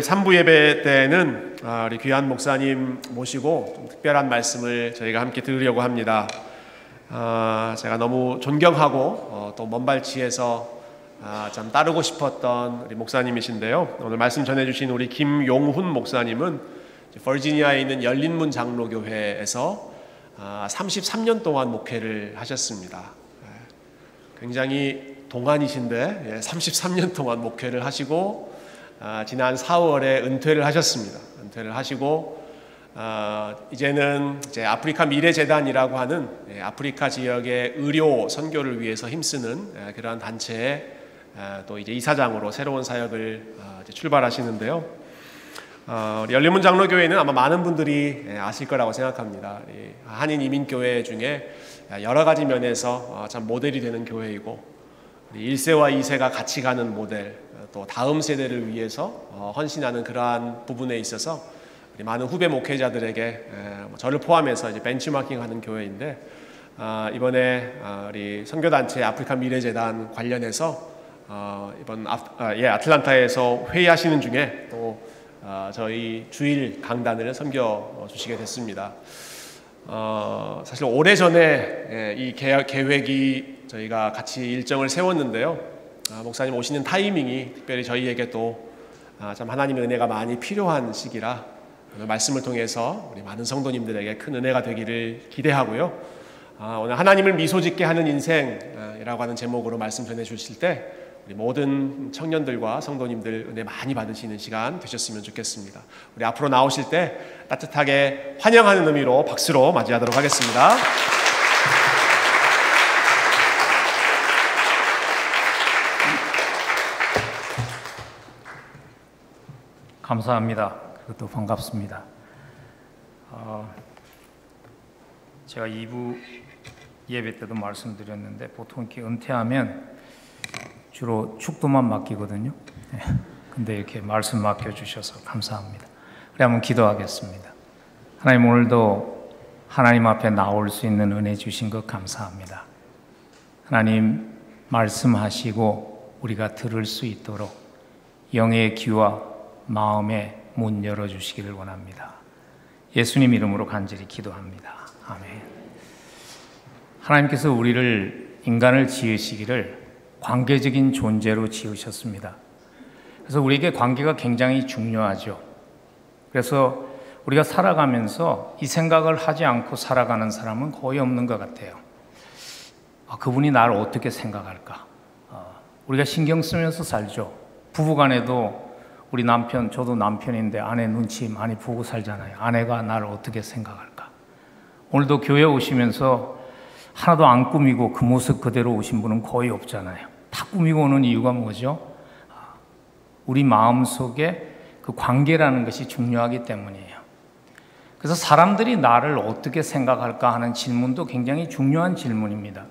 3부 예배 때는 우리 귀한 목사님 모시고 좀 특별한 말씀을 저희가 함께 들으려고 합니다. 제가 너무 존경하고 또 먼발치에서 참 따르고 싶었던 우리 목사님이신데요. 오늘 말씀 전해주신 우리 김용훈 목사님은 버지니아에 있는 열린문 장로교회에서 33년 동안 목회를 하셨습니다. 굉장히 동안이신데 33년 동안 목회를 하시고 지난 4월에 은퇴를 하셨습니다. 은퇴를 하시고 이제는 이제 아프리카 미래재단이라고 하는 아프리카 지역의 의료 선교를 위해서 힘쓰는 그러한 단체의 또 이제 이사장으로 새로운 사역을 출발하시는데요. 열린문 장로교회는 아마 많은 분들이 아실 거라고 생각합니다. 한인 이민교회 중에 여러 가지 면에서 참 모델이 되는 교회이고 1세와 2세가 같이 가는 모델, 또 다음 세대를 위해서 헌신하는 그러한 부분에 있어서 우리 많은 후배 목회자들에게 저를 포함해서 이제 벤치마킹하는 교회인데 이번에 우리 선교단체 아프리카 미래재단 관련해서 이번 아틀란타에서 회의하시는 중에 또 저희 주일 강단을 섬겨 주시게 됐습니다. 사실 오래전에 이 계획이 저희가 같이 일정을 세웠는데요. 목사님 오시는 타이밍이 특별히 저희에게 또 참 하나님의 은혜가 많이 필요한 시기라 오늘 말씀을 통해서 우리 많은 성도님들에게 큰 은혜가 되기를 기대하고요. 오늘 하나님을 미소짓게 하는 인생이라고 하는 제목으로 말씀 전해 주실 때 우리 모든 청년들과 성도님들 은혜 많이 받으시는 시간 되셨으면 좋겠습니다. 우리 앞으로 나오실 때 따뜻하게 환영하는 의미로 박수로 맞이하도록 하겠습니다. 감사합니다. 그것도 반갑습니다. 제가 2부 예배 때도 말씀드렸는데 보통 이렇게 은퇴하면 주로 축도만 맡기거든요. 근데 이렇게 말씀 맡겨주셔서 감사합니다. 그래 한번 기도하겠습니다. 하나님, 오늘도 하나님 앞에 나올 수 있는 은혜 주신 것 감사합니다. 하나님, 말씀하시고 우리가 들을 수 있도록 영의 귀와 마음의 문 열어주시기를 원합니다. 예수님 이름으로 간절히 기도합니다. 아멘. 하나님께서 우리를, 인간을 지으시기를 관계적인 존재로 지으셨습니다. 그래서 우리에게 관계가 굉장히 중요하죠. 그래서 우리가 살아가면서 이 생각을 하지 않고 살아가는 사람은 거의 없는 것 같아요. 그분이 나를 어떻게 생각할까? 우리가 신경 쓰면서 살죠. 부부간에도 우리 남편, 저도 남편인데 아내 눈치 많이 보고 살잖아요. 아내가 나를 어떻게 생각할까? 오늘도 교회 오시면서 하나도 안 꾸미고 그 모습 그대로 오신 분은 거의 없잖아요. 다 꾸미고 오는 이유가 뭐죠? 우리 마음속에 그 관계라는 것이 중요하기 때문이에요. 그래서 사람들이 나를 어떻게 생각할까 하는 질문도 굉장히 중요한 질문입니다.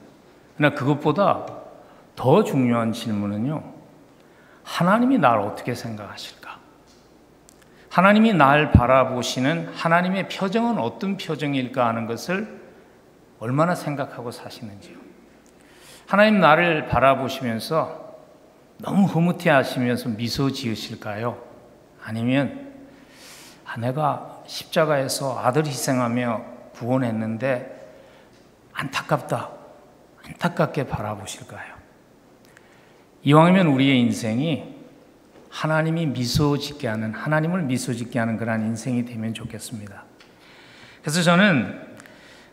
그러나 그것보다 더 중요한 질문은요, 하나님이 나를 어떻게 생각하실까? 하나님이 날 바라보시는 하나님의 표정은 어떤 표정일까 하는 것을 얼마나 생각하고 사시는지요. 하나님 나를 바라보시면서 너무 흐뭇해 하시면서 미소 지으실까요? 아니면 내가 십자가에서 아들 희생하며 구원했는데 안타깝다, 안타깝게 바라보실까요? 이왕이면 우리의 인생이 하나님이 미소 짓게 하는, 하나님을 미소 짓게 하는 그런 인생이 되면 좋겠습니다. 그래서 저는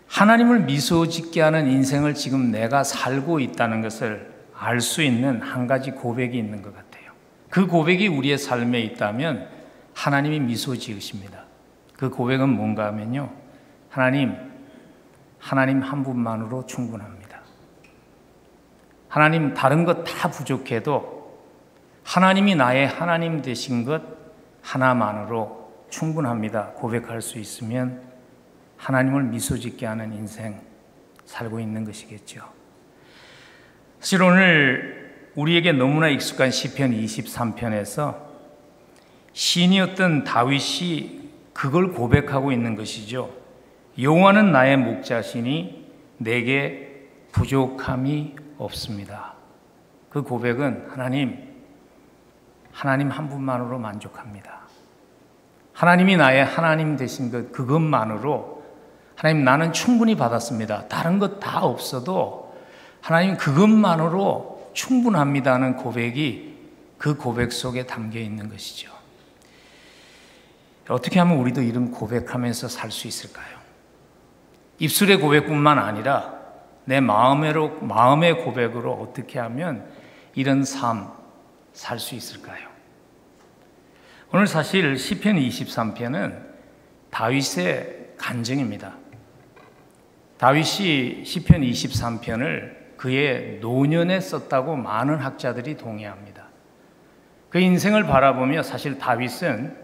하나님을 미소 짓게 하는 인생을 지금 내가 살고 있다는 것을 알 수 있는 한 가지 고백이 있는 것 같아요. 그 고백이 우리의 삶에 있다면 하나님이 미소 지으십니다. 그 고백은 뭔가 하면요, 하나님 한 분만으로 충분합니다. 하나님 다른 것 다 부족해도 하나님이 나의 하나님 되신 것 하나만으로 충분합니다. 고백할 수 있으면 하나님을 미소 짓게 하는 인생 살고 있는 것이겠죠. 사실 오늘 우리에게 너무나 익숙한 시편 23편에서 시인이었던 다윗이 그걸 고백하고 있는 것이죠. 여호와는 나의 목자시니 내게 부족함이 없습니다. 그 고백은 하나님 한 분만으로 만족합니다. 하나님이 나의 하나님 되신 그것만으로 하나님 나는 충분히 받았습니다. 다른 것 다 없어도 하나님 그것만으로 충분합니다는 고백이 그 고백 속에 담겨 있는 것이죠. 어떻게 하면 우리도 이런 고백하면서 살 수 있을까요? 입술의 고백뿐만 아니라 내 마음의 고백으로 어떻게 하면 이런 삶 살 수 있을까요? 오늘 사실 시편 23편은 다윗의 간증입니다. 다윗이 시편 23편을 그의 노년에 썼다고 많은 학자들이 동의합니다. 그 인생을 바라보며 사실 다윗은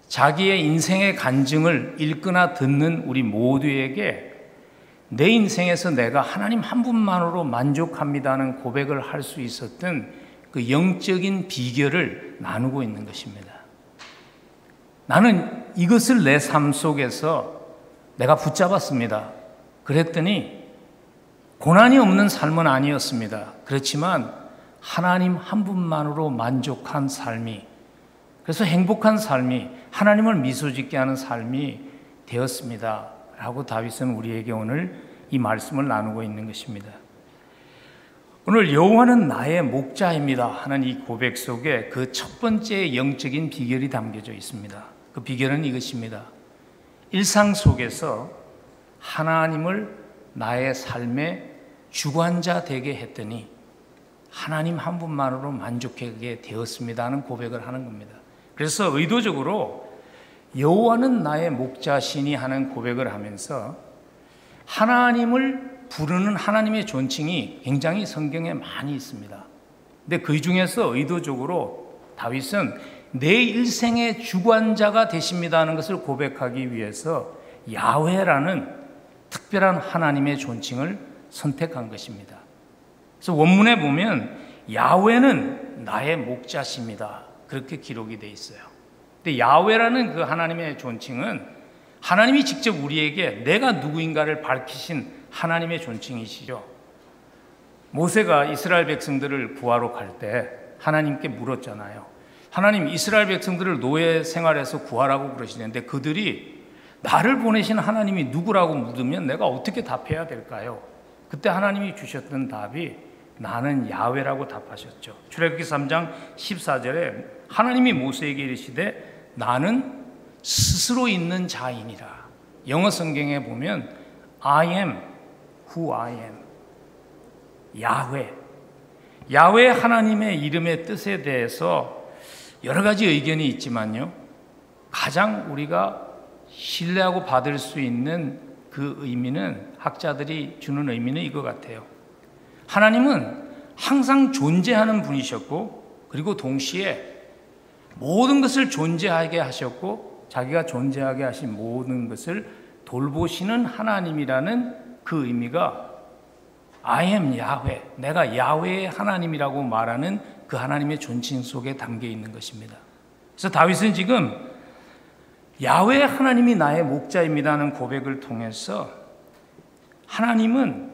자기의 인생의 간증을 읽거나 듣는 우리 모두에게 내 인생에서 내가 하나님 한 분만으로 만족합니다는 고백을 할 수 있었던 그 영적인 비결을 나누고 있는 것입니다. 나는 이것을 내 삶 속에서 내가 붙잡았습니다. 그랬더니 고난이 없는 삶은 아니었습니다. 그렇지만 하나님 한 분만으로 만족한 삶이, 그래서 행복한 삶이, 하나님을 미소짓게 하는 삶이 되었습니다. 라고 다윗은 우리에게 오늘 이 말씀을 나누고 있는 것입니다. 오늘 여호와는 나의 목자입니다 하는 이 고백 속에 그 첫 번째 영적인 비결이 담겨져 있습니다. 그 비결은 이것입니다. 일상 속에서 하나님을 나의 삶의 주관자 되게 했더니 하나님 한 분만으로 만족하게 되었습니다 하는 고백을 하는 겁니다. 그래서 의도적으로 여호와는 나의 목자시니 하는 고백을 하면서 하나님을 부르는 하나님의 존칭이 굉장히 성경에 많이 있습니다. 근데 그 중에서 의도적으로 다윗은 내 일생의 주관자가 되십니다 하는 것을 고백하기 위해서 야훼라는 특별한 하나님의 존칭을 선택한 것입니다. 그래서 원문에 보면 야훼는 나의 목자십니다 그렇게 기록이 되어 있어요. 근데 야훼라는 그 하나님의 존칭은 하나님이 직접 우리에게 내가 누구인가를 밝히신 하나님의 존칭이시죠. 모세가 이스라엘 백성들을 구하러 갈 때 하나님께 물었잖아요. 하나님, 이스라엘 백성들을 노예 생활에서 구하라고 그러시는데 그들이 나를 보내신 하나님이 누구라고 묻으면 내가 어떻게 답해야 될까요? 그때 하나님이 주셨던 답이 나는 야훼라고 답하셨죠. 출애굽기 3장 14절에 하나님이 모세에게 이르시되 나는 스스로 있는 자이니라. 영어 성경에 보면 I am who I am. 야훼. 야훼 하나님의 이름의 뜻에 대해서 여러 가지 의견이 있지만요, 가장 우리가 신뢰하고 받을 수 있는 그 의미는, 학자들이 주는 의미는 이거 같아요. 하나님은 항상 존재하는 분이셨고, 그리고 동시에 모든 것을 존재하게 하셨고 자기가 존재하게 하신 모든 것을 돌보시는 하나님이라는 그 의미가 I am 야훼, 내가 야훼의 하나님이라고 말하는 그 하나님의 존칭 속에 담겨 있는 것입니다. 그래서 다윗은 지금 야훼 하나님이 나의 목자입니다 하는 고백을 통해서 하나님은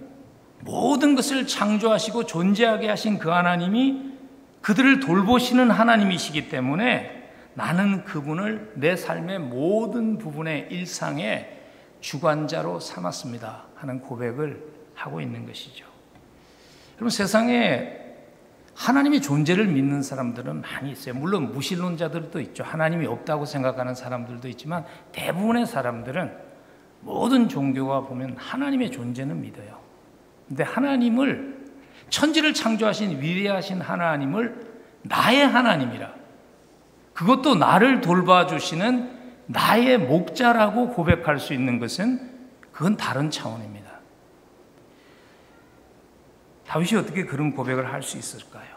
모든 것을 창조하시고 존재하게 하신 그 하나님이 그들을 돌보시는 하나님이시기 때문에 나는 그분을 내 삶의 모든 부분의 일상의 주관자로 삼았습니다 하는 고백을 하고 있는 것이죠. 여러분, 세상에 하나님의 존재를 믿는 사람들은 많이 있어요. 물론 무신론자들도 있죠. 하나님이 없다고 생각하는 사람들도 있지만 대부분의 사람들은 모든 종교가 보면 하나님의 존재는 믿어요. 근데 하나님을, 천지를 창조하신 위대하신 하나님을 나의 하나님이라, 그것도 나를 돌봐주시는 나의 목자라고 고백할 수 있는 것은 그건 다른 차원입니다. 다윗이 어떻게 그런 고백을 할 수 있을까요?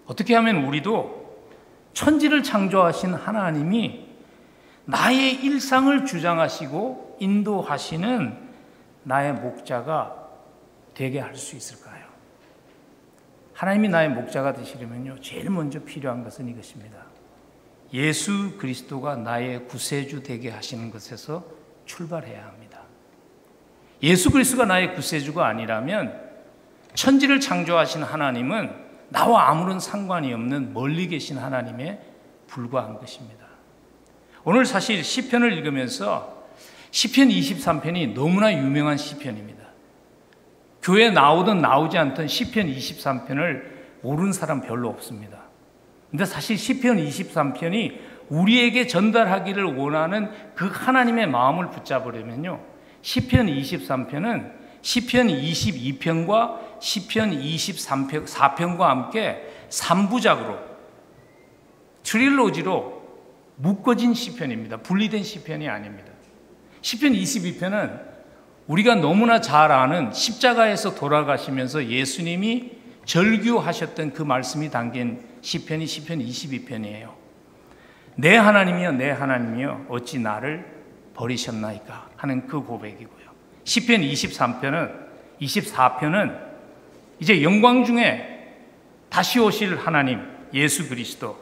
어떻게 하면 우리도 천지를 창조하신 하나님이 나의 일상을 주장하시고 인도하시는 나의 목자가 되게 할 수 있을까요? 하나님이 나의 목자가 되시려면요, 제일 먼저 필요한 것은 이것입니다. 예수 그리스도가 나의 구세주 되게 하시는 것에서 출발해야 합니다. 예수 그리스도가 나의 구세주가 아니라면 천지를 창조하신 하나님은 나와 아무런 상관이 없는 멀리 계신 하나님에 불과한 것입니다. 오늘 사실 시편을 읽으면서 시편 23편이 너무나 유명한 시편입니다. 교회에 나오든 나오지 않든 시편 23편을 모르는 사람 별로 없습니다. 근데 사실 시편 23편이 우리에게 전달하기를 원하는 그 하나님의 마음을 붙잡으려면요, 시편 23편은 시편 22편과 시편 24편과 함께 3부작으로 트릴로지로 묶어진 시편입니다. 분리된 시편이 아닙니다. 시편 22편은 우리가 너무나 잘 아는 십자가에서 돌아가시면서 예수님이 절규하셨던 그 말씀이 담긴 시편이 시편 22편이에요. 내 하나님이여 내 하나님이여 어찌 나를 버리셨나이까 하는 그 고백이고요. 시편 24편은 이제 영광 중에 다시 오실 하나님 예수 그리스도,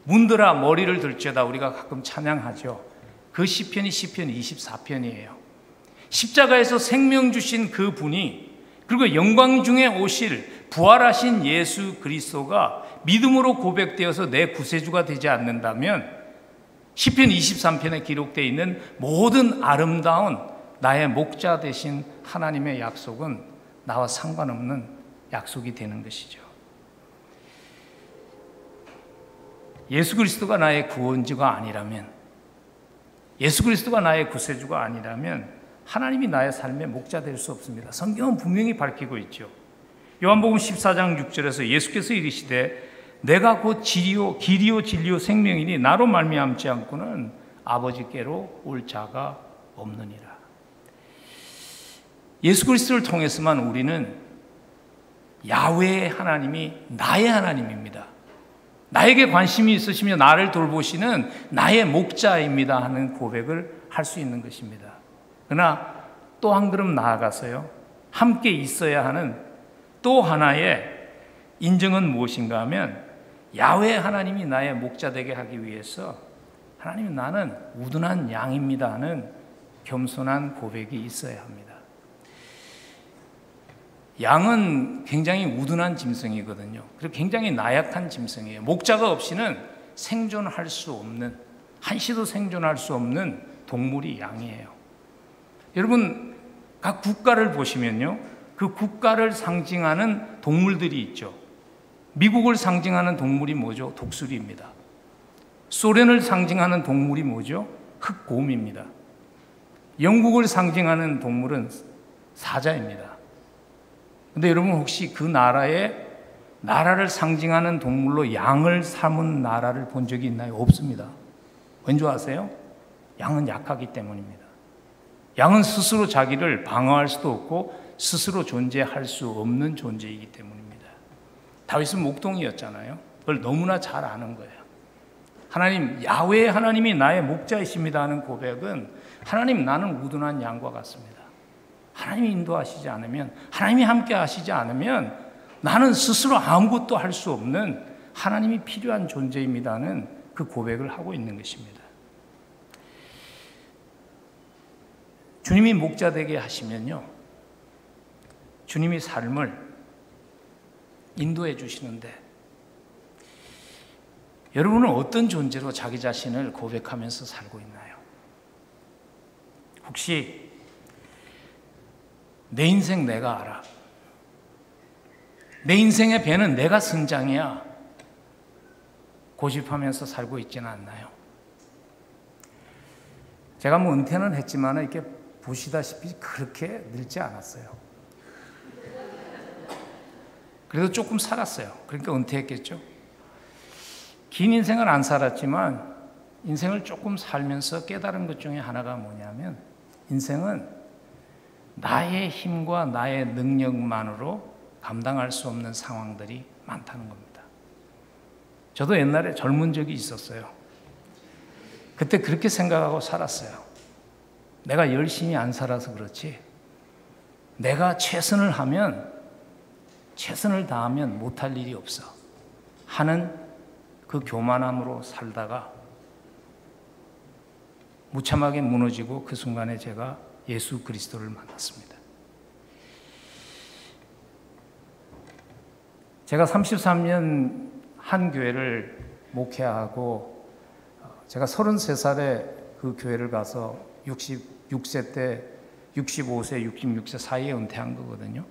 문들아 머리를 들죄다 우리가 가끔 찬양하죠. 그 시편이 시편 24편이에요. 십자가에서 생명 주신 그 분이, 그리고 영광 중에 오실 부활하신 예수 그리스도가 믿음으로 고백되어서 내 구세주가 되지 않는다면 시편 23편에 기록되어 있는 모든 아름다운 나의 목자 되신 하나님의 약속은 나와 상관없는 약속이 되는 것이죠. 예수 그리스도가 나의 구원주가 아니라면, 예수 그리스도가 나의 구세주가 아니라면 하나님이 나의 삶의 목자 될 수 없습니다. 성경은 분명히 밝히고 있죠. 요한복음 14장 6절에서 예수께서 이르시되 내가 곧 길이요 진리요 생명이니 나로 말미암지 않고는 아버지께로 올 자가 없느니라. 예수 그리스도를 통해서만 우리는 야훼의 하나님이 나의 하나님입니다, 나에게 관심이 있으시며 나를 돌보시는 나의 목자입니다 하는 고백을 할 수 있는 것입니다. 그러나 또 한 걸음 나아가서요, 함께 있어야 하는 또 하나의 인정은 무엇인가 하면, 야훼 하나님이 나의 목자 되게 하기 위해서 하나님 나는 우둔한 양입니다 하는 겸손한 고백이 있어야 합니다. 양은 굉장히 우둔한 짐승이거든요. 그리고 굉장히 나약한 짐승이에요. 목자가 없이는 생존할 수 없는, 한시도 생존할 수 없는 동물이 양이에요. 여러분 각 국가를 보시면요, 그 국가를 상징하는 동물들이 있죠. 미국을 상징하는 동물이 뭐죠? 독수리입니다. 소련을 상징하는 동물이 뭐죠? 흑곰입니다. 영국을 상징하는 동물은 사자입니다. 근데 여러분 혹시 그 나라를 상징하는 동물로 양을 삼은 나라를 본 적이 있나요? 없습니다. 왠지 아세요? 양은 약하기 때문입니다. 양은 스스로 자기를 방어할 수도 없고 스스로 존재할 수 없는 존재이기 때문입니다. 다윗은 목동이었잖아요. 그걸 너무나 잘 아는 거예요. 하나님, 야훼 하나님이 나의 목자이십니다 하는 고백은, 하나님 나는 우둔한 양과 같습니다. 하나님이 인도하시지 않으면, 하나님이 함께 하시지 않으면 나는 스스로 아무것도 할 수 없는 하나님이 필요한 존재입니다는 그 고백을 하고 있는 것입니다. 주님이 목자 되게 하시면요, 주님이 삶을 인도해 주시는데, 여러분은 어떤 존재로 자기 자신을 고백하면서 살고 있나요? 혹시 내 인생 내가 알아, 내 인생의 배는 내가 선장이야 고집하면서 살고 있지는 않나요? 제가 뭐 은퇴는 했지만 이렇게 보시다시피 그렇게 늙지 않았어요. 그래도 조금 살았어요. 그러니까 은퇴했겠죠. 긴 인생을 안 살았지만 인생을 조금 살면서 깨달은 것 중에 하나가 뭐냐면, 인생은 나의 힘과 나의 능력만으로 감당할 수 없는 상황들이 많다는 겁니다. 저도 옛날에 젊은 적이 있었어요. 그때 그렇게 생각하고 살았어요. 내가 열심히 안 살아서 그렇지, 내가 최선을 다하면 못할 일이 없어 하는 그 교만함으로 살다가 무참하게 무너지고, 그 순간에 제가 예수 그리스도를 만났습니다. 제가 33년 한 교회를 목회하고 제가 33살에 그 교회를 가서 66세 때 65세, 66세 사이에 은퇴한 거거든요.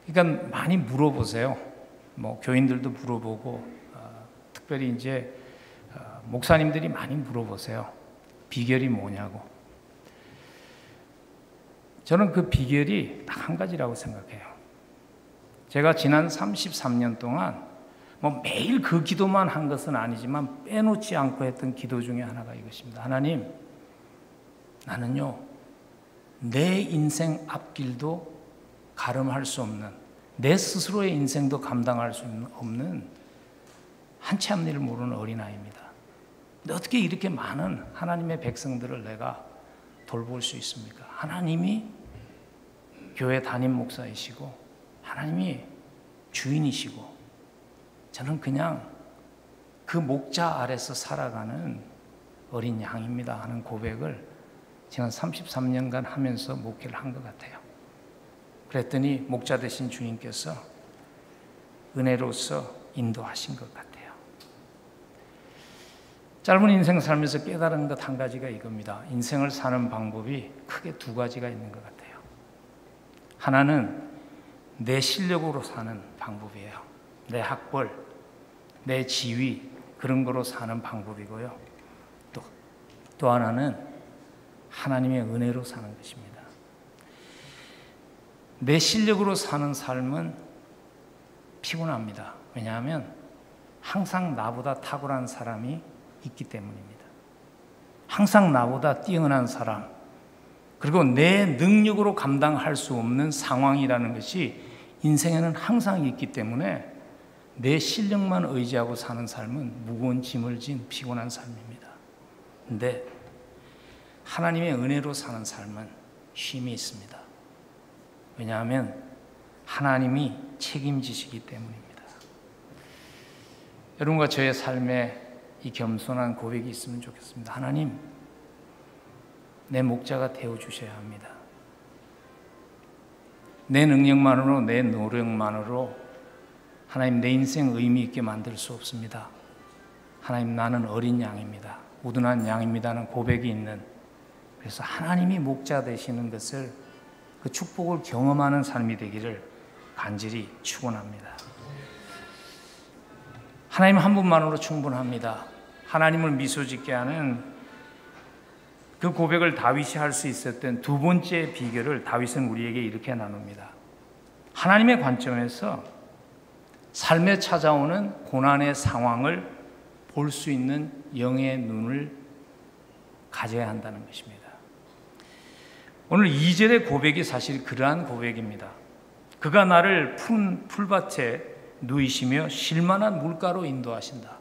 그러니까 많이 물어보세요. 뭐 교인들도 물어보고 특별히 이제 목사님들이 많이 물어보세요. 비결이 뭐냐고. 저는 그 비결이 딱 한 가지라고 생각해요. 제가 지난 33년 동안 뭐 매일 그 기도만 한 것은 아니지만 빼놓지 않고 했던 기도 중에 하나가 이것입니다. 하나님, 나는요, 내 인생 앞길도 가름할 수 없는, 내 스스로의 인생도 감당할 수 없는 한치 앞일을 모르는 어린아이입니다. 근데 어떻게 이렇게 많은 하나님의 백성들을 내가 돌볼 수 있습니까? 하나님이 교회 담임 목사이시고 하나님이 주인이시고 저는 그냥 그 목자 아래서 살아가는 어린 양입니다 하는 고백을 지난 33년간 하면서 목회를 한 것 같아요. 그랬더니 목자 되신 주님께서 은혜로서 인도하신 것 같아요. 짧은 인생 살면서 깨달은 것 한 가지가 이겁니다. 인생을 사는 방법이 크게 두 가지가 있는 것 같아요. 하나는 내 실력으로 사는 방법이에요. 내 학벌, 내 지위, 그런 거로 사는 방법이고요. 또 하나는 하나님의 은혜로 사는 것입니다. 내 실력으로 사는 삶은 피곤합니다. 왜냐하면 항상 나보다 탁월한 사람이 있기 때문입니다. 항상 나보다 뛰어난 사람, 그리고 내 능력으로 감당할 수 없는 상황이라는 것이 인생에는 항상 있기 때문에 내 실력만 의지하고 사는 삶은 무거운 짐을 진 피곤한 삶입니다. 그런데 하나님의 은혜로 사는 삶은 쉼이 있습니다. 왜냐하면 하나님이 책임지시기 때문입니다. 여러분과 저의 삶에 이 겸손한 고백이 있으면 좋겠습니다. 하나님, 내 목자가 되어주셔야 합니다. 내 능력만으로, 내 노력만으로 하나님, 내 인생 의미 있게 만들 수 없습니다. 하나님, 나는 어린 양입니다. 우둔한 양입니다는 고백이 있는, 그래서 하나님이 목자 되시는 것을, 그 축복을 경험하는 삶이 되기를 간절히 축원합니다. 하나님 한 분만으로 충분합니다. 하나님을 미소 짓게 하는 그 고백을 다윗이 할 수 있었던 두 번째 비결을 다윗은 우리에게 이렇게 나눕니다. 하나님의 관점에서 삶에 찾아오는 고난의 상황을 볼 수 있는 영의 눈을 가져야 한다는 것입니다. 오늘 2절의 고백이 사실 그러한 고백입니다. 그가 나를 푸른 풀밭에 누이시며 쉴만한 물가로 인도하신다.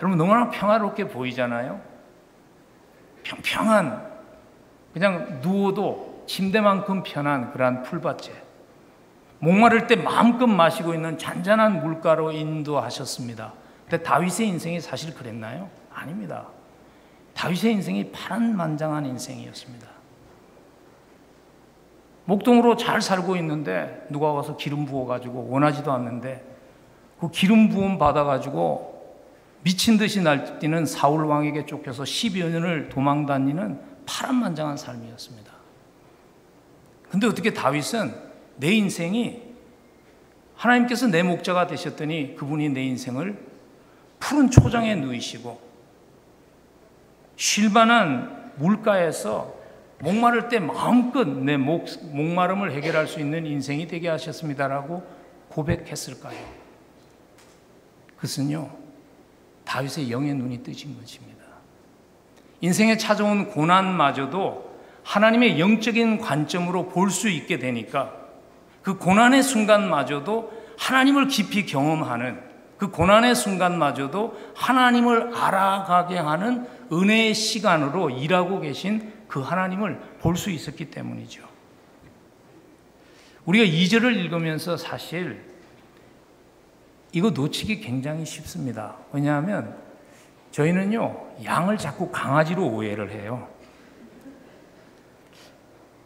여러분, 너무나 평화롭게 보이잖아요. 평평한, 그냥 누워도 침대만큼 편한 그러한 풀밭에 목마를 때 마음껏 마시고 있는 잔잔한 물가로 인도하셨습니다. 근데 다윗의 인생이 사실 그랬나요? 아닙니다. 다윗의 인생이 파란만장한 인생이었습니다. 목동으로 잘 살고 있는데 누가 와서 기름 부어가지고, 원하지도 않는데 그 기름 부음 받아가지고 미친 듯이 날뛰는 사울 왕에게 쫓겨서 10여 년을 도망다니는 파란만장한 삶이었습니다. 근데 어떻게 다윗은 내 인생이, 하나님께서 내 목자가 되셨더니 그분이 내 인생을 푸른 초장에 누이시고 쉴만한 물가에서 목마를 때 마음껏 내 목마름을 해결할 수 있는 인생이 되게 하셨습니다라고 고백했을까요? 그것은요, 다윗의 영의 눈이 뜨신 것입니다. 인생에 찾아온 고난마저도 하나님의 영적인 관점으로 볼 수 있게 되니까 그 고난의 순간마저도 하나님을 깊이 경험하는, 그 고난의 순간마저도 하나님을 알아가게 하는 은혜의 시간으로 일하고 계신 그 하나님을 볼 수 있었기 때문이죠. 우리가 2절을 읽으면서 사실 이거 놓치기 굉장히 쉽습니다. 왜냐하면 저희는요, 양을 자꾸 강아지로 오해를 해요.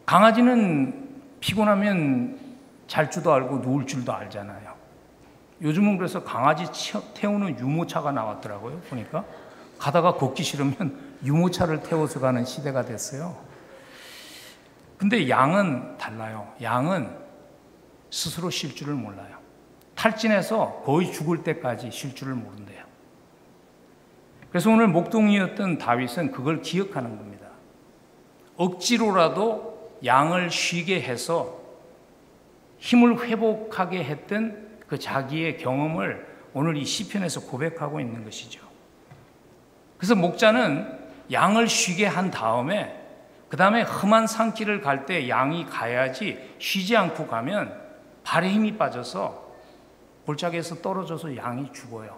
강아지는 피곤하면 잘 줄도 알고 누울 줄도 알잖아요. 요즘은 그래서 강아지 태우는 유모차가 나왔더라고요. 보니까 가다가 걷기 싫으면 유모차를 태워서 가는 시대가 됐어요. 근데 양은 달라요. 양은 스스로 쉴 줄을 몰라요. 탈진해서 거의 죽을 때까지 쉴 줄을 모른대요. 그래서 오늘 목동이었던 다윗은 그걸 기억하는 겁니다. 억지로라도 양을 쉬게 해서 힘을 회복하게 했던 그 자기의 경험을 오늘 이 시편에서 고백하고 있는 것이죠. 그래서 목자는 양을 쉬게 한 다음에 그 다음에 험한 산길을 갈 때 양이 가야지, 쉬지 않고 가면 발에 힘이 빠져서 골짜기에서 떨어져서 양이 죽어요.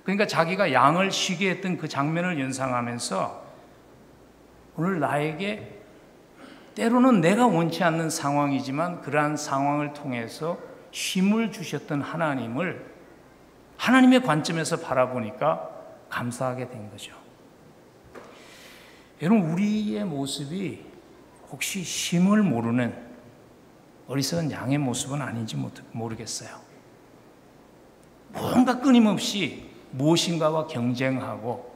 그러니까 자기가 양을 쉬게 했던 그 장면을 연상하면서 오늘 나에게 때로는 내가 원치 않는 상황이지만 그러한 상황을 통해서 쉼을 주셨던 하나님을 하나님의 관점에서 바라보니까 감사하게 된 거죠. 여러분, 우리의 모습이 혹시 쉼을 모르는 어리석은 양의 모습은 아닌지 모르겠어요. 뭔가 끊임없이 무엇인가와 경쟁하고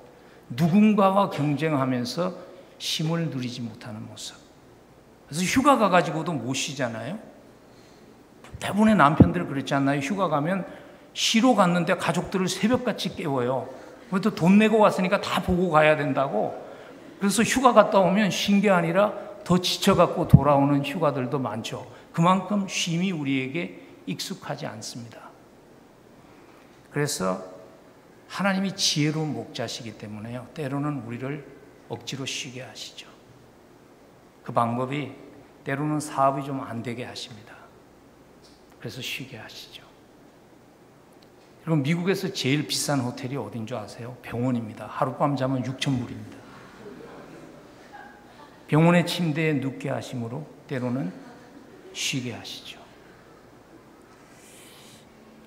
누군가와 경쟁하면서 쉼을 누리지 못하는 모습. 그래서 휴가 가가지고도 못 쉬잖아요. 대부분의 남편들 그렇지 않나요? 휴가 가면 쉬러 갔는데 가족들을 새벽같이 깨워요. 그것도 돈 내고 왔으니까 다 보고 가야 된다고. 그래서 휴가 갔다 오면 쉰 게 아니라 더 지쳐갖고 돌아오는 휴가들도 많죠. 그만큼 쉼이 우리에게 익숙하지 않습니다. 그래서 하나님이 지혜로운 목자시기 때문에요, 때로는 우리를 억지로 쉬게 하시죠. 그 방법이 때로는 사업이 좀 안 되게 하십니다. 그래서 쉬게 하시죠. 여러분, 미국에서 제일 비싼 호텔이 어딘 줄 아세요? 병원입니다. 하룻밤 자면 6,000불입니다. 병원의 침대에 눕게 하심으로 때로는 쉬게 하시죠.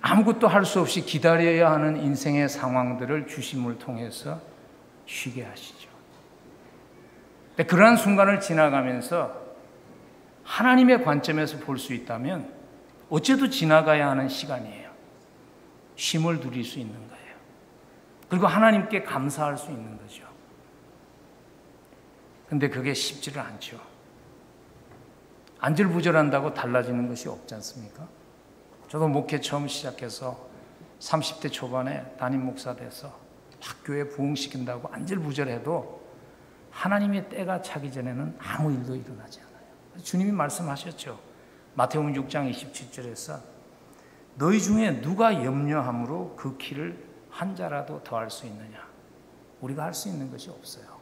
아무것도 할 수 없이 기다려야 하는 인생의 상황들을 주심을 통해서 쉬게 하시죠. 그러한 순간을 지나가면서 하나님의 관점에서 볼 수 있다면 어째도 지나가야 하는 시간이에요. 쉼을 누릴 수 있는 거예요. 그리고 하나님께 감사할 수 있는 거죠. 근데 그게 쉽지를 않죠. 안절부절한다고 달라지는 것이 없지 않습니까? 저도 목회 처음 시작해서 30대 초반에 담임 목사 돼서 학교에 부흥시킨다고 안절부절해도 하나님의 때가 차기 전에는 아무 일도 일어나지 않아요. 주님이 말씀하셨죠. 마태복음 6장 27절에서 너희 중에 누가 염려함으로 그 키를 한 자라도 더할 수 있느냐. 우리가 할 수 있는 것이 없어요.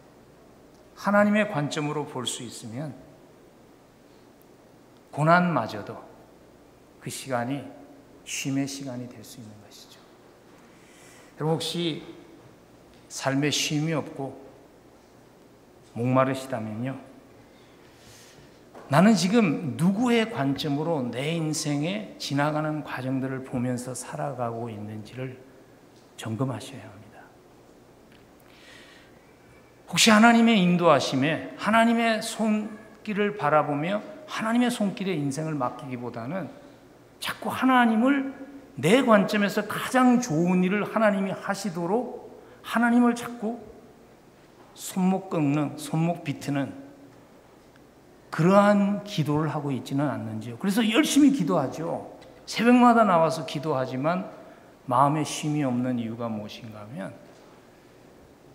하나님의 관점으로 볼 수 있으면 고난마저도 그 시간이 쉼의 시간이 될 수 있는 것이죠. 여러분, 혹시 삶에 쉼이 없고 목마르시다면요, 나는 지금 누구의 관점으로 내 인생에 지나가는 과정들을 보면서 살아가고 있는지를 점검하셔야 합니다. 혹시 하나님의 인도하심에 하나님의 손길을 바라보며 하나님의 손길에 인생을 맡기기보다는 자꾸 하나님을 내 관점에서 가장 좋은 일을 하나님이 하시도록 하나님을 자꾸 손목 꺾는, 손목 비트는 그러한 기도를 하고 있지는 않는지요. 그래서 열심히 기도하죠. 새벽마다 나와서 기도하지만 마음에 쉼이 없는 이유가 무엇인가 하면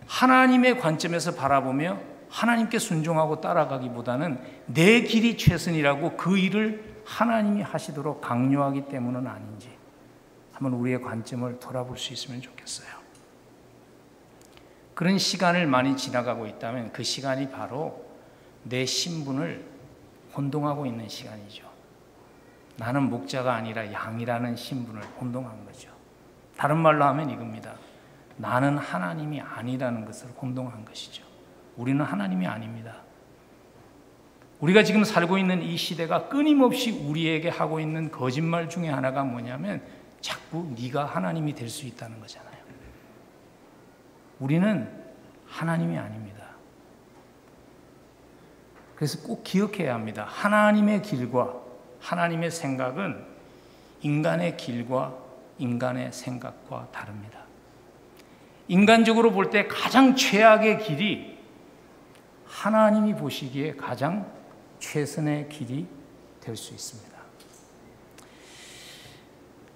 하나님의 관점에서 바라보며 하나님께 순종하고 따라가기보다는 내 길이 최선이라고 그 일을 하나님이 하시도록 강요하기 때문은 아닌지 한번 우리의 관점을 돌아볼 수 있으면 좋겠어요. 그런 시간을 많이 지나가고 있다면 그 시간이 바로 내 신분을 혼동하고 있는 시간이죠. 나는 목자가 아니라 양이라는 신분을 혼동한 거죠. 다른 말로 하면 이겁니다. 나는 하나님이 아니라는 것을 혼동한 것이죠. 우리는 하나님이 아닙니다. 우리가 지금 살고 있는 이 시대가 끊임없이 우리에게 하고 있는 거짓말 중에 하나가 뭐냐면 자꾸 네가 하나님이 될 수 있다는 거잖아요. 우리는 하나님이 아닙니다. 그래서 꼭 기억해야 합니다. 하나님의 길과 하나님의 생각은 인간의 길과 인간의 생각과 다릅니다. 인간적으로 볼 때 가장 최악의 길이 하나님이 보시기에 가장 최선의 길이 될 수 있습니다.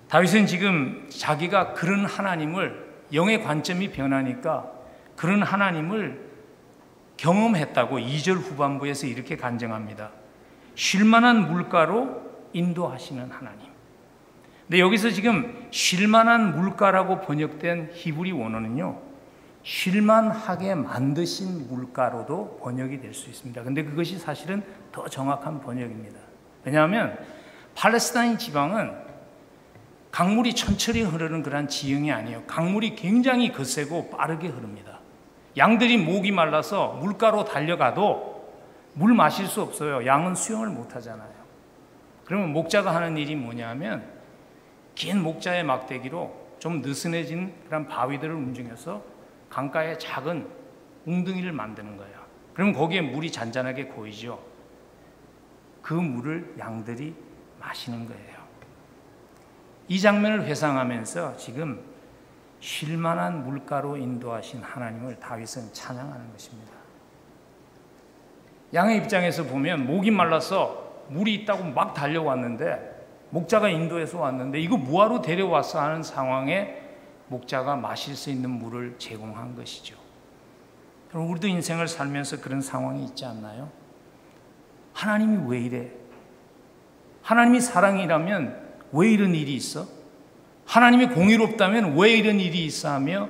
다윗은 지금 자기가 그런 하나님을, 영의 관점이 변하니까 그런 하나님을 경험했다고 2절 후반부에서 이렇게 간증합니다. 쉴만한 물가로 인도하시는 하나님. 근데 여기서 지금 쉴만한 물가라고 번역된 히브리 원어는요, 쉴만하게 만드신 물가로도 번역이 될 수 있습니다. 근데 그것이 사실은 더 정확한 번역입니다. 왜냐하면 팔레스타인 지방은 강물이 천천히 흐르는 그런 지형이 아니에요. 강물이 굉장히 거세고 빠르게 흐릅니다. 양들이 목이 말라서 물가로 달려가도 물 마실 수 없어요. 양은 수영을 못 하잖아요. 그러면 목자가 하는 일이 뭐냐면 긴 목자의 막대기로 좀 느슨해진 그런 바위들을 움직여서 강가에 작은 웅덩이를 만드는 거예요. 그럼 거기에 물이 잔잔하게 고이죠. 그 물을 양들이 마시는 거예요. 이 장면을 회상하면서 지금 쉴만한 물가로 인도하신 하나님을 다윗은 찬양하는 것입니다. 양의 입장에서 보면 목이 말라서 물이 있다고 막 달려왔는데, 목자가 인도해서 왔는데 이거 뭐하러 데려왔어 하는 상황에 목자가 마실 수 있는 물을 제공한 것이죠. 여러분, 우리도 인생을 살면서 그런 상황이 있지 않나요? 하나님이 왜 이래? 하나님이 사랑이라면 왜 이런 일이 있어? 하나님이 공의롭다면 왜 이런 일이 있어? 하며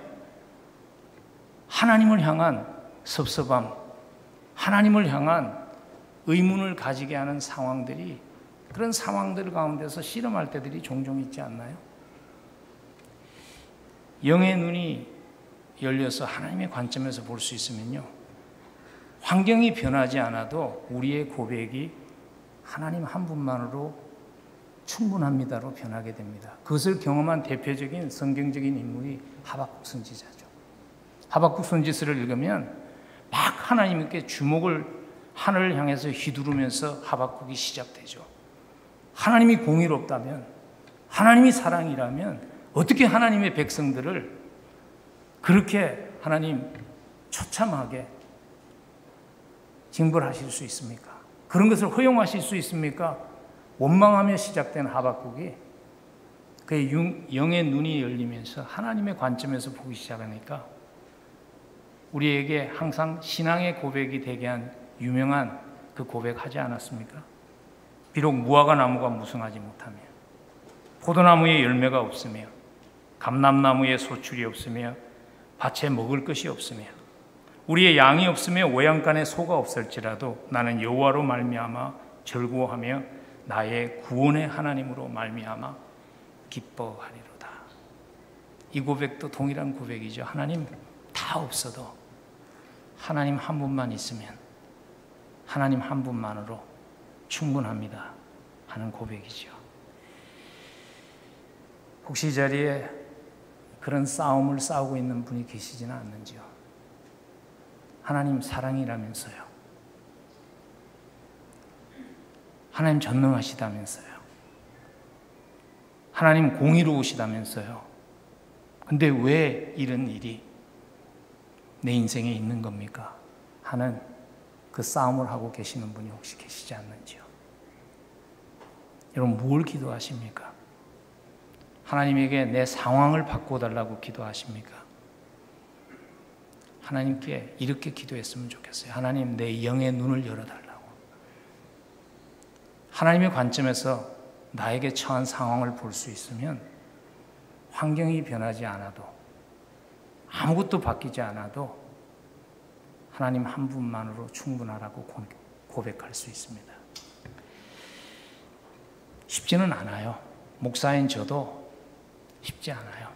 하나님을 향한 섭섭함, 하나님을 향한 의문을 가지게 하는 상황들이, 그런 상황들 가운데서 실험할 때들이 종종 있지 않나요? 영의 눈이 열려서 하나님의 관점에서 볼 수 있으면요, 환경이 변하지 않아도 우리의 고백이 하나님 한 분만으로 충분합니다로 변하게 됩니다. 그것을 경험한 대표적인 성경적인 인물이 하박국 선지자죠. 하박국 선지서를 읽으면 막 하나님께 주목을 하늘을 향해서 휘두르면서 하박국이 시작되죠. 하나님이 공의롭다면, 하나님이 사랑이라면 어떻게 하나님의 백성들을 그렇게 하나님 처참하게 징벌하실 수 있습니까? 그런 것을 허용하실 수 있습니까? 원망하며 시작된 하박국이 그의 영의 눈이 열리면서 하나님의 관점에서 보기 시작하니까 우리에게 항상 신앙의 고백이 되게 한 유명한 그 고백하지 않았습니까? 비록 무화과 나무가 무성하지 못하며, 포도나무에 열매가 없으며, 감람나무에 소출이 없으며, 밭에 먹을 것이 없으며, 우리의 양이 없으며 외양간에 소가 없을지라도 나는 여호와로 말미암아 즐거워하며 나의 구원의 하나님으로 말미암아 기뻐하리로다. 이 고백도 동일한 고백이죠. 하나님 다 없어도 하나님 한 분만 있으면 하나님 한 분만으로 충분합니다 하는 고백이죠. 혹시 이 자리에 그런 싸움을 싸우고 있는 분이 계시지는 않는지요? 하나님 사랑이라면서요, 하나님 전능하시다면서요, 하나님 공의로우시다면서요. 근데 왜 이런 일이 내 인생에 있는 겁니까? 하는 그 싸움을 하고 계시는 분이 혹시 계시지 않는지요? 여러분, 뭘 기도하십니까? 하나님에게 내 상황을 바꿔달라고 기도하십니까? 하나님께 이렇게 기도했으면 좋겠어요. 하나님, 내 영의 눈을 열어달라고. 하나님의 관점에서 나에게 처한 상황을 볼 수 있으면 환경이 변하지 않아도, 아무것도 바뀌지 않아도 하나님 한 분만으로 충분하라고 고백할 수 있습니다. 쉽지는 않아요. 목사인 저도 쉽지 않아요.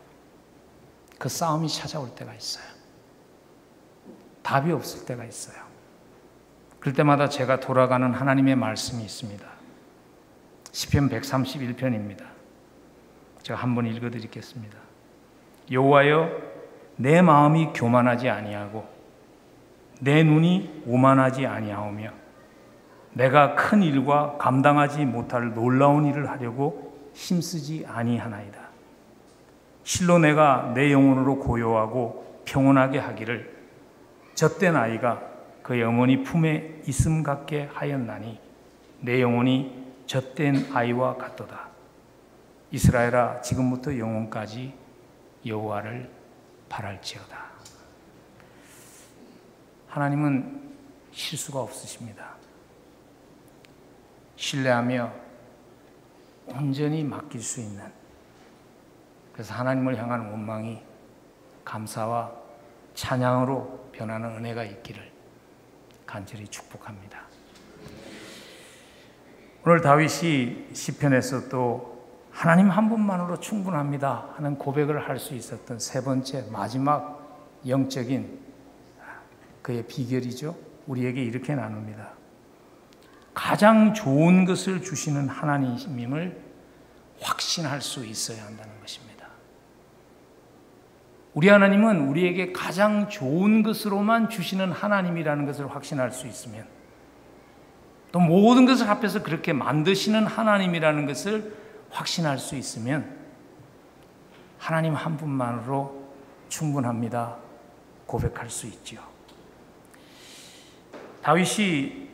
그 싸움이 찾아올 때가 있어요. 답이 없을 때가 있어요. 그럴 때마다 제가 돌아가는 하나님의 말씀이 있습니다. 시편 131편입니다. 제가 한번 읽어드리겠습니다. 여호와여, 내 마음이 교만하지 아니하고 내 눈이 오만하지 아니하오며 내가 큰 일과 감당하지 못할 놀라운 일을 하려고 힘쓰지 아니하나이다. 실로 내가 내 영혼으로 고요하고 평온하게 하기를 젖된 아이가 그 어머니 품에 있음 같게 하였나니 내 영혼이 젖된 아이와 같도다. 이스라엘아 지금부터 영원까지 여호와를 바랄지어다. 하나님은 실수가 없으십니다. 신뢰하며 온전히 맡길 수 있는, 그래서 하나님을 향한 원망이 감사와 찬양으로 변하는 은혜가 있기를 간절히 축복합니다. 오늘 다윗이 시편에서 또 하나님 한 분만으로 충분합니다 하는 고백을 할 수 있었던 세 번째 마지막 영적인 그의 비결이죠. 우리에게 이렇게 나눕니다. 가장 좋은 것을 주시는 하나님임을 확신할 수 있어야 한다는 것입니다. 우리 하나님은 우리에게 가장 좋은 것으로만 주시는 하나님이라는 것을 확신할 수 있으면, 또 모든 것을 합해서 그렇게 만드시는 하나님이라는 것을 확신할 수 있으면 하나님 한 분만으로 충분합니다 고백할 수 있죠. 다윗이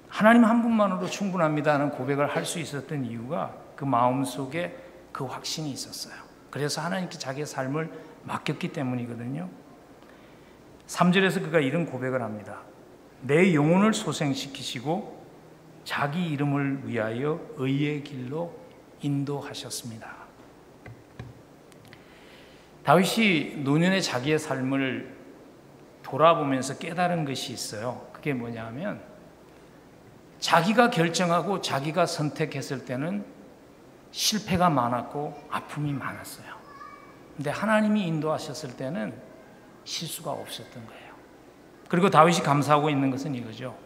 하나님 한 분만으로 충분합니다 하는 고백을 할 수 있었던 이유가 그 마음속에 그 확신이 있었어요. 그래서 하나님께 자기의 삶을 맡겼기 때문이거든요. 3절에서 그가 이런 고백을 합니다. 내 영혼을 소생시키시고 자기 이름을 위하여 의의 길로 인도하셨습니다. 다윗이 노년의 자기의 삶을 돌아보면서 깨달은 것이 있어요. 그게 뭐냐면 자기가 결정하고 자기가 선택했을 때는 실패가 많았고 아픔이 많았어요. 근데 하나님이 인도하셨을 때는 실수가 없었던 거예요. 그리고 다윗이 감사하고 있는 것은 이거죠.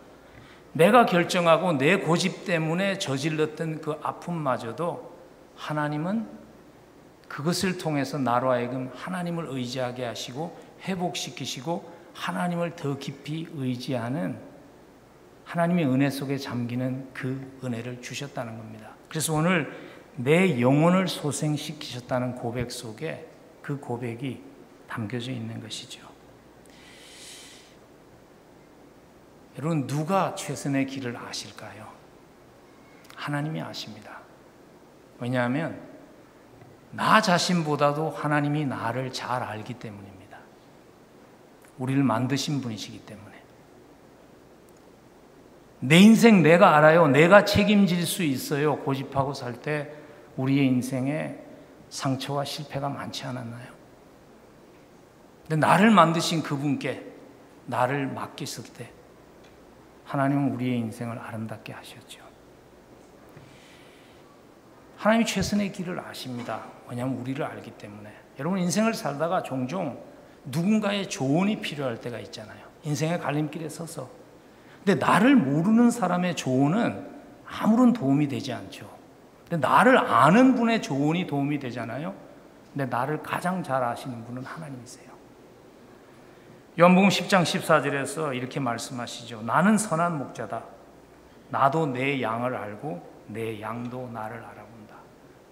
내가 결정하고 내 고집 때문에 저질렀던 그 아픔마저도 하나님은 그것을 통해서 나로 하여금 하나님을 의지하게 하시고 회복시키시고 하나님을 더 깊이 의지하는 하나님의 은혜 속에 잠기는 그 은혜를 주셨다는 겁니다. 그래서 오늘 내 영혼을 소생시키셨다는 고백 속에 그 고백이 담겨져 있는 것이죠. 여러분, 누가 최선의 길을 아실까요? 하나님이 아십니다. 왜냐하면 나 자신보다도 하나님이 나를 잘 알기 때문입니다. 우리를 만드신 분이시기 때문에. 내 인생 내가 알아요. 내가 책임질 수 있어요. 고집하고 살 때 우리의 인생에 상처와 실패가 많지 않았나요? 근데 나를 만드신 그분께 나를 맡겼을 때 하나님은 우리의 인생을 아름답게 하셨죠. 하나님이 최선의 길을 아십니다. 왜냐하면 우리를 알기 때문에. 여러분, 인생을 살다가 종종 누군가의 조언이 필요할 때가 있잖아요. 인생의 갈림길에 서서. 근데 나를 모르는 사람의 조언은 아무런 도움이 되지 않죠. 근데 나를 아는 분의 조언이 도움이 되잖아요. 근데 나를 가장 잘 아시는 분은 하나님이세요. 요한복음 10장 14절에서 이렇게 말씀하시죠. 나는 선한 목자다. 나도 내 양을 알고 내 양도 나를 알아본다.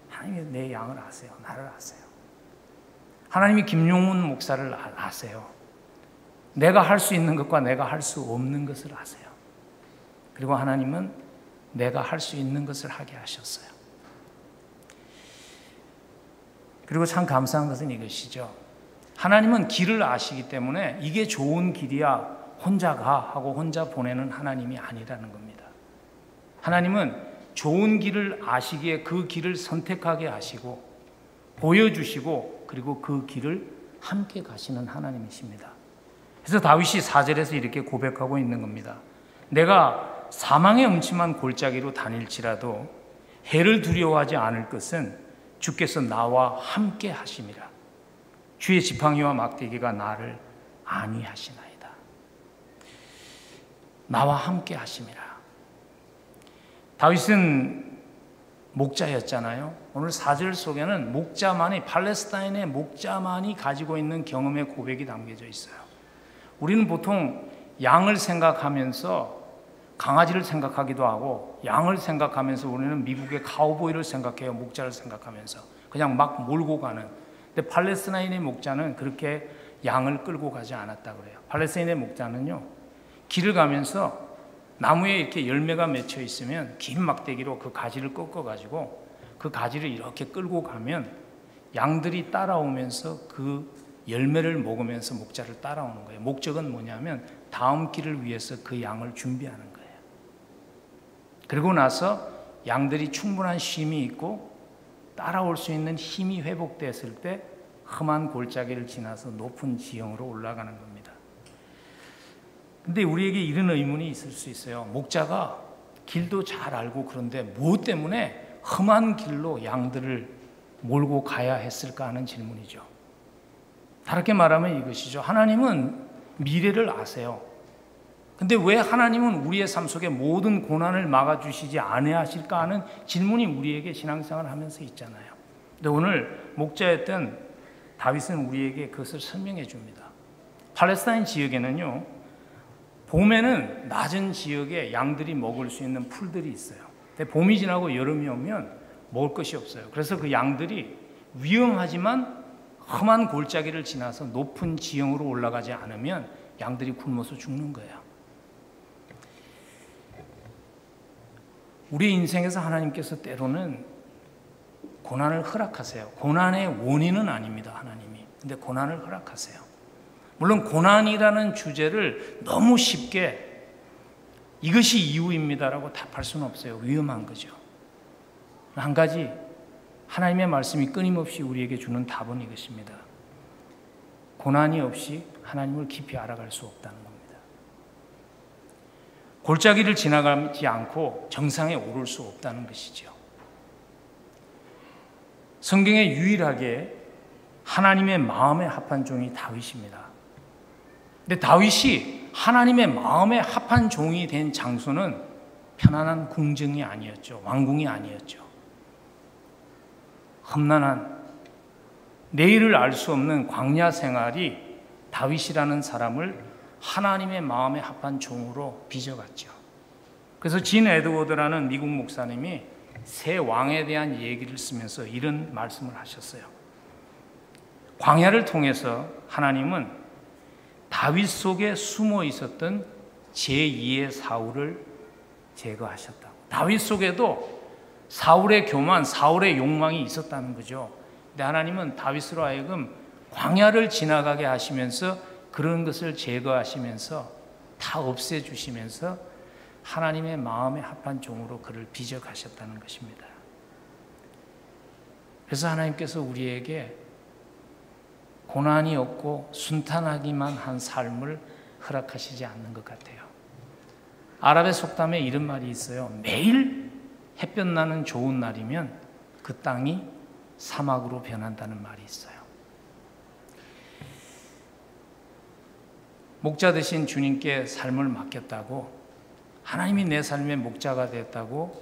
하나님이 내 양을 아세요. 나를 아세요. 하나님이 김용훈 목사를 아세요. 내가 할 수 있는 것과 내가 할 수 없는 것을 아세요. 그리고 하나님은 내가 할 수 있는 것을 하게 하셨어요. 그리고 참 감사한 것은 이것이죠. 하나님은 길을 아시기 때문에 이게 좋은 길이야 혼자 가 하고 혼자 보내는 하나님이 아니라는 겁니다. 하나님은 좋은 길을 아시기에 그 길을 선택하게 하시고 보여주시고 그리고 그 길을 함께 가시는 하나님이십니다. 그래서 다윗이 4절에서 이렇게 고백하고 있는 겁니다. 내가 사망의 음침한 골짜기로 다닐지라도 해를 두려워하지 않을 것은 주께서 나와 함께 하심이라. 주의 지팡이와 막대기가 나를 안위하시나이다. 나와 함께 하심이라. 다윗은 목자였잖아요. 오늘 4절 속에는 목자만이, 팔레스타인의 목자만이 가지고 있는 경험의 고백이 담겨져 있어요. 우리는 보통 양을 생각하면서 강아지를 생각하기도 하고, 양을 생각하면서 우리는 미국의 카우보이를 생각해요. 목자를 생각하면서 그냥 막 몰고 가는. 근데 팔레스타인의 목자는 그렇게 양을 끌고 가지 않았다 그래요. 팔레스타인의 목자는요, 길을 가면서 나무에 이렇게 열매가 맺혀 있으면 긴 막대기로 그 가지를 꺾어가지고 그 가지를 이렇게 끌고 가면 양들이 따라오면서 그 열매를 먹으면서 목자를 따라오는 거예요. 목적은 뭐냐면 다음 길을 위해서 그 양을 준비하는 거예요. 그리고 나서 양들이 충분한 쉼이 있고 따라올 수 있는 힘이 회복됐을 때 험한 골짜기를 지나서 높은 지형으로 올라가는 겁니다. 근데 우리에게 이런 의문이 있을 수 있어요. 목자가 길도 잘 알고 그런데 무엇 때문에 험한 길로 양들을 몰고 가야 했을까 하는 질문이죠. 다르게 말하면 이것이죠. 하나님은 미래를 아세요. 근데 왜 하나님은 우리의 삶 속에 모든 고난을 막아주시지 아니하실까 하는 질문이 우리에게 신앙생활을 하면서 있잖아요. 근데 오늘 목자였던 다윗은 우리에게 그것을 설명해 줍니다. 팔레스타인 지역에는요, 봄에는 낮은 지역에 양들이 먹을 수 있는 풀들이 있어요. 근데 봄이 지나고 여름이 오면 먹을 것이 없어요. 그래서 그 양들이 위험하지만 험한 골짜기를 지나서 높은 지형으로 올라가지 않으면 양들이 굶어서 죽는 거예요. 우리 인생에서 하나님께서 때로는 고난을 허락하세요. 고난의 원인은 아닙니다, 하나님이. 근데 고난을 허락하세요. 물론 고난이라는 주제를 너무 쉽게 이것이 이유입니다라고 답할 수는 없어요. 위험한 거죠. 한 가지 하나님의 말씀이 끊임없이 우리에게 주는 답은 이것입니다. 고난이 없이 하나님을 깊이 알아갈 수 없다는 겁니다. 골짜기를 지나가지 않고 정상에 오를 수 없다는 것이죠. 성경에 유일하게 하나님의 마음에 합한 종이 다윗입니다. 근데 다윗이 하나님의 마음에 합한 종이 된 장소는 편안한 궁정이 아니었죠. 왕궁이 아니었죠. 험난한 내일을 알 수 없는 광야 생활이 다윗이라는 사람을 하나님의 마음에 합한 종으로 빚어갔죠. 그래서 진 에드워드라는 미국 목사님이 새 왕에 대한 얘기를 쓰면서 이런 말씀을 하셨어요. 광야를 통해서 하나님은 다윗 속에 숨어 있었던 제2의 사울을 제거하셨다고. 다윗 속에도 사울의 교만, 사울의 욕망이 있었다는 거죠. 근데 하나님은 다윗으로 하여금 광야를 지나가게 하시면서 그런 것을 제거하시면서 다 없애주시면서 하나님의 마음에 합한 종으로 그를 빚어가셨다는 것입니다. 그래서 하나님께서 우리에게 고난이 없고 순탄하기만 한 삶을 허락하시지 않는 것 같아요. 아랍의 속담에 이런 말이 있어요. 매일 햇볕 나는 좋은 날이면 그 땅이 사막으로 변한다는 말이 있어요. 목자 되신 주님께 삶을 맡겼다고, 하나님이 내 삶의 목자가 됐다고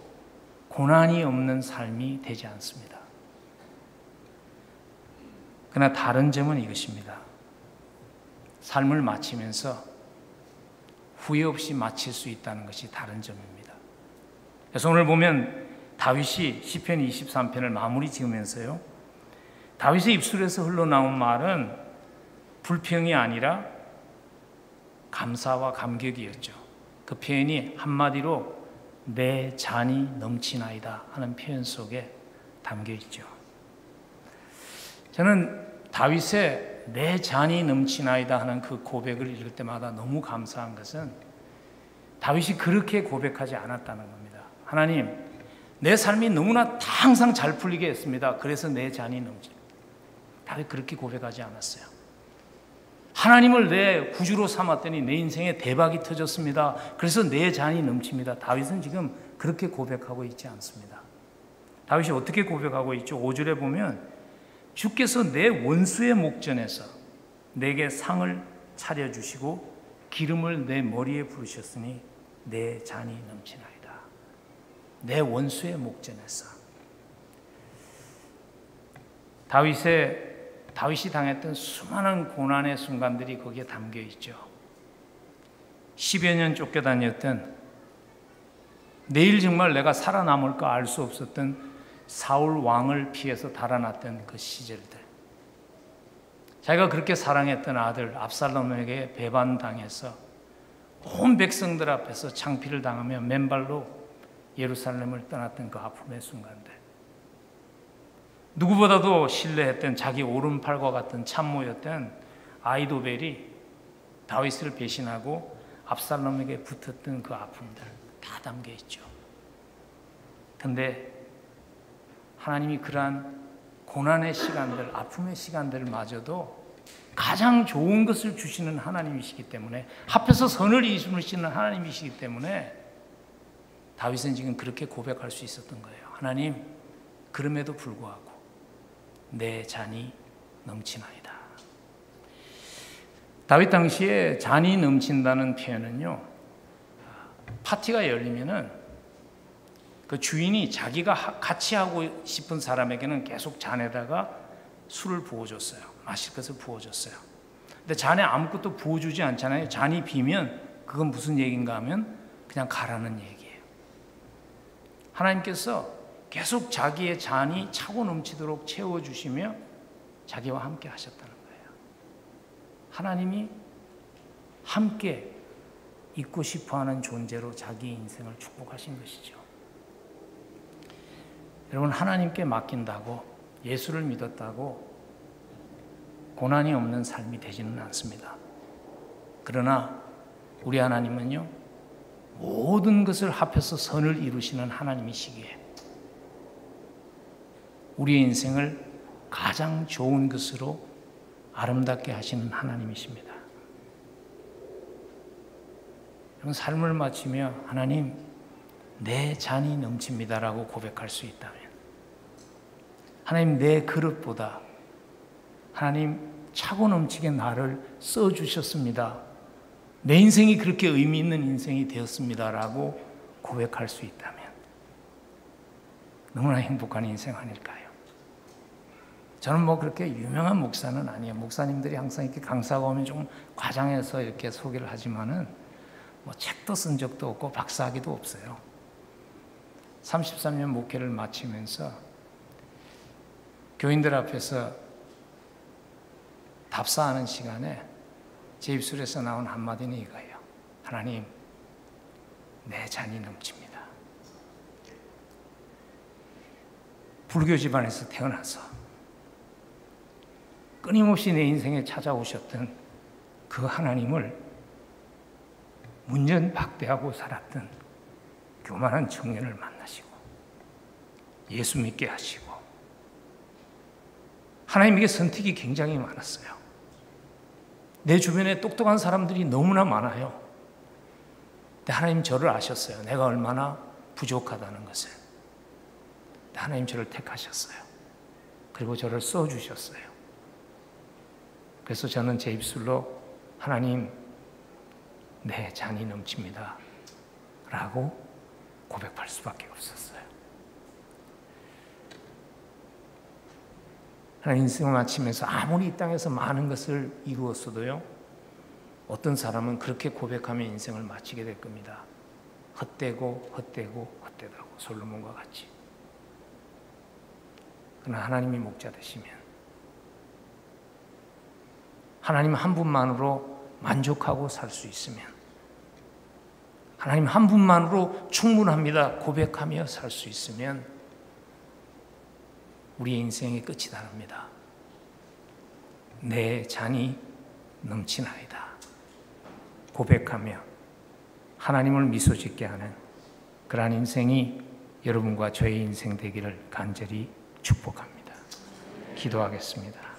고난이 없는 삶이 되지 않습니다. 그러나 다른 점은 이것입니다. 삶을 마치면서 후회 없이 마칠 수 있다는 것이 다른 점입니다. 그래서 오늘 보면 다윗이 시편 23편을 마무리 지으면서요, 다윗의 입술에서 흘러나온 말은 불평이 아니라 감사와 감격이었죠. 그 표현이 한마디로 내 잔이 넘치나이다 하는 표현 속에 담겨 있죠. 저는 다윗의 내 잔이 넘치나이다 하는 그 고백을 읽을 때마다 너무 감사한 것은 다윗이 그렇게 고백하지 않았다는 겁니다. 하나님, 내 삶이 너무나 항상 잘 풀리게 했습니다. 그래서 내 잔이 넘칩니다. 다윗 그렇게 고백하지 않았어요. 하나님을 내 구주로 삼았더니 내 인생에 대박이 터졌습니다. 그래서 내 잔이 넘칩니다. 다윗은 지금 그렇게 고백하고 있지 않습니다. 다윗이 어떻게 고백하고 있죠? 5절에 보면 주께서 내 원수의 목전에서 내게 상을 차려주시고 기름을 내 머리에 부으셨으니 내 잔이 넘치나이다. 내 원수의 목전에서. 다윗이 당했던 수많은 고난의 순간들이 거기에 담겨 있죠. 10여 년 쫓겨다녔던, 내일 정말 내가 살아남을까 알 수 없었던 사울 왕을 피해서 달아났던 그 시절들. 자기가 그렇게 사랑했던 아들 압살롬에게 배반당해서 온 백성들 앞에서 창피를 당하며 맨발로 예루살렘을 떠났던 그 아픔의 순간들, 누구보다도 신뢰했던 자기 오른팔과 같은 참모였던 아히도벨이 다윗을 배신하고 압살롬에게 붙었던 그 아픔들 다 담겨 있죠. 근데 하나님이 그러한 고난의 시간들, 아픔의 시간들마저도 가장 좋은 것을 주시는 하나님이시기 때문에, 합해서 선을 이루시는 하나님이시기 때문에 다윗은 지금 그렇게 고백할 수 있었던 거예요. 하나님, 그럼에도 불구하고 내 잔이 넘치나이다. 다윗 당시에 잔이 넘친다는 표현은요, 파티가 열리면은 그 주인이 자기가 같이 하고 싶은 사람에게는 계속 잔에다가 술을 부어줬어요. 마실 것을 부어줬어요. 근데 잔에 아무것도 부어주지 않잖아요. 잔이 비면 그건 무슨 얘기인가 하면 그냥 가라는 얘기예요. 하나님께서 계속 자기의 잔이 차고 넘치도록 채워주시며 자기와 함께 하셨다는 거예요. 하나님이 함께 있고 싶어하는 존재로 자기 인생을 축복하신 것이죠. 여러분, 하나님께 맡긴다고, 예수를 믿었다고 고난이 없는 삶이 되지는 않습니다. 그러나 우리 하나님은요, 모든 것을 합해서 선을 이루시는 하나님이시기에 우리의 인생을 가장 좋은 것으로 아름답게 하시는 하나님이십니다. 여러분, 삶을 마치며 하나님, 내 잔이 넘칩니다라고 고백할 수 있다면, 하나님, 내 그릇보다 하나님 차고 넘치게 나를 써주셨습니다. 내 인생이 그렇게 의미 있는 인생이 되었습니다라고 고백할 수 있다면 너무나 행복한 인생 아닐까요? 저는 뭐 그렇게 유명한 목사는 아니에요. 목사님들이 항상 이렇게 강사가 오면 좀 과장해서 이렇게 소개를 하지만은 뭐 책도 쓴 적도 없고 박사학위도 없어요. 33년 목회를 마치면서 교인들 앞에서 답사하는 시간에 제 입술에서 나온 한마디는 이거예요. 하나님, 내 잔이 넘칩니다. 불교 집안에서 태어나서 끊임없이 내 인생에 찾아오셨던 그 하나님을 문전박대하고 살았던 교만한 청년을 만나시고 예수 믿게 하시고, 하나님에게 선택이 굉장히 많았어요. 내 주변에 똑똑한 사람들이 너무나 많아요. 근데 하나님 저를 아셨어요. 내가 얼마나 부족하다는 것을. 근데 하나님 저를 택하셨어요. 그리고 저를 써주셨어요. 그래서 저는 제 입술로 하나님, 내 잔이 넘칩니다 라고 고백할 수밖에 없었어요. 하나님, 인생을 마치면서 아무리 이 땅에서 많은 것을 이루었어도요, 어떤 사람은 그렇게 고백하며 인생을 마치게 될 겁니다. 헛되고 헛되고 헛되다고, 솔로몬과 같이. 그러나 하나님이 목자 되시면, 하나님 한 분만으로 만족하고 살 수 있으면, 하나님 한 분만으로 충분합니다 고백하며 살 수 있으면 우리의 인생의 끝이 다릅니다. 내 잔이 넘치나이다 고백하며 하나님을 미소 짓게 하는 그러한 인생이 여러분과 저의 인생 되기를 간절히 축복합니다. 기도하겠습니다.